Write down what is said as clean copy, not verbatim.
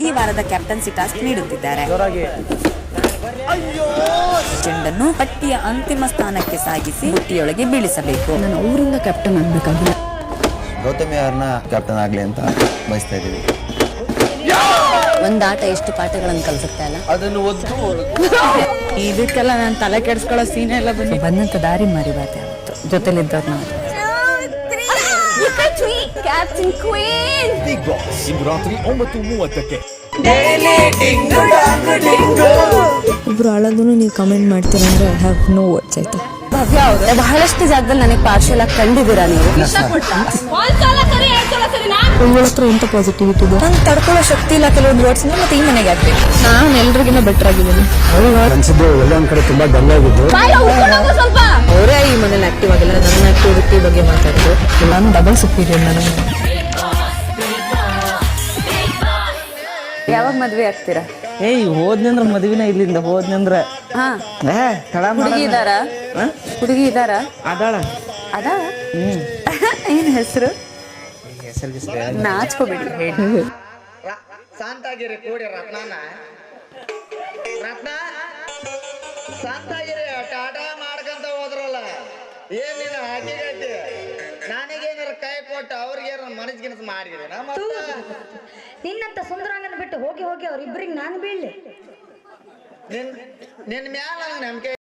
ಈ ವಾರದ captaincy task ನೀಡುತ್ತಿದ್ದಾರೆ. ಚೆಂಡನ್ನು ಪಟ್ಟಿಯ ಅಂತಿಮ ಸ್ಥಾನಕ್ಕೆ ಸಾಗಿಸಿ ಬುಟ್ಟಿಯೊಳಗೆ ಬೀಳಿಸಬೇಕು. ನಾನು ಅವರಿಂದ ಕ್ಯಾಪ್ಟನ್ ಆಗ್ಬೇಕಾಗಿಲ್ಲ. ಗೌತಮಿ ಅವ್ರನ್ನ ಕ್ಯಾಪ್ಟನ್ ಆಗ್ಲಿ ಅಂತ ಬಯಸ್ತಾ ಇದ್ದೀವಿ. ಒಂದ್ ಆಟ ಎಷ್ಟು ಪಾಠಗಳನ್ನು ಕಲಿಸುತ್ತೆ ಅಲ್ಲ. ಅದನ್ನು ಇದಕ್ಕೆಲ್ಲ ನಾನು ತಲೆ ಕೆಡಿಸ್ಕೊಳ್ಳೋ ಸೀನ್ ಎಲ್ಲ ಬಂದಂತ ದಾರಿ ಮರಿಬಾರ್ದು ಯಾವತ್ತು ಜೊತೆಲಿದ್ದವ್ರು ನಾವು. ಕ್ಯಾಪ್ಟನ್ ಕ್ವೀನ್ ಬಿಗ್ ಬಾಸ್ ಇಂದು ರಾತ್ರಿ 9:30ಕ್ಕೆ. ಒಬ್ರು ಅಳೋದನ್ನು ನೀವು ಕಮೆಂಟ್ ಮಾಡ್ತೀರಾ ಅಂದ್ರೆ ಐ ಹ್ಯಾವ್ ನೋ ವರ್ಡ್ಸ್. ಆಯ್ತಾ ಭವ್ಯ ಅವ್ರೆ, ಬಹಳಷ್ಟು ಜಾಗದಲ್ಲಿ ನನಗೆ ಪಾರ್ಶಲ್ ಆಗಿ ಕಂಡಿದ್ದೀರಾ ನೀವು. ಒಳ್ಳೆ ಹತ್ರ ಎಂತ ಪಾಸಿಟಿವಿಟಿ ಇದೆ. ನಂಗೆ ತಡ್ಕೊಳ್ಳೋ ಶಕ್ತಿ ಇಲ್ಲ ಕೆಲವೊಂದು ವರ್ಡ್ಸ್. ಮತ್ತೆ ಈ ಮನೆಗೆ ಆಗ್ಬೇಕು. ನಾನು ಎಲ್ರಿಗಿನ್ನ ಬೆಟರ್ ಆಗಿದ್ದೀನಿ. ಅನ್ಸಿದ್ದು ಎಲ್ಲ ಒಂದ್ ಕಡೆ ತುಂಬಾ ಡಲ್ ಆಗಿದ್ದು. ಅವರೇ ಈ ಮನೇಲಿ ಆಕ್ಟಿವ್ ಆಗಿಲ್ಲ. ನನ್ನ ಆಕ್ಟಿವಿಟಿ ಬಗ್ಗೆ ಮಾತಾಡಿದ್ರು. ನಾನು ಡಬಲ್ ಸುಪೀರಿಯರ್. ನನಗೆ ಯಾವಾಗ ಮದ್ವೆ ಆಗ್ತೀರಾ? ಹೋದ್ನಂದ್ರ ಮದ್ವಿನ ಇಲ್ಲಿಂದ ಹೋದ್ನಂದ್ರ ಹುಡುಗಿ ಇದಾರ? ಹುಡುಗಿ ಇದಾರ? ಅದಾಳ. ಅದಾಳ? ಏನ್ ಹೆಸರು? ನಾಚ್ಕೋಬೇಡಿ ಹೇಳಿ. ಶಾಂತಾಗಿರಿ ಕೂಡಿ ರತ್ನ ಶಾಂತಾಗಿರಿ ಟಾಟಾ ಮಾಡ್ಕಂತ ಹೋದ್ರಲ್ಲ. ಏನ್ ನೀನು ಹಾಕಿಗೈತಿ? ನನಗೇನಾರ ಕೈ ಕೊಟ್ಟು ಅವ್ರಿಗೇನಾರ ಮನಸ್ಗಿನಸ್ ಮಾಡಿದ್ರೆ ನಿನ್ನಂತ ಸುಂದರಾಂಗನ ಬಿಟ್ಟು ಹೋಗಿ ಹೋಗಿ ಅವ್ರಿಬ್ರಿಗೆ ನಾನು ಬೀಳ್ಲಿ. ನಿನ್ ಮ್ಯಾಲ ನನಗೆ ನಂಬಿಕೆ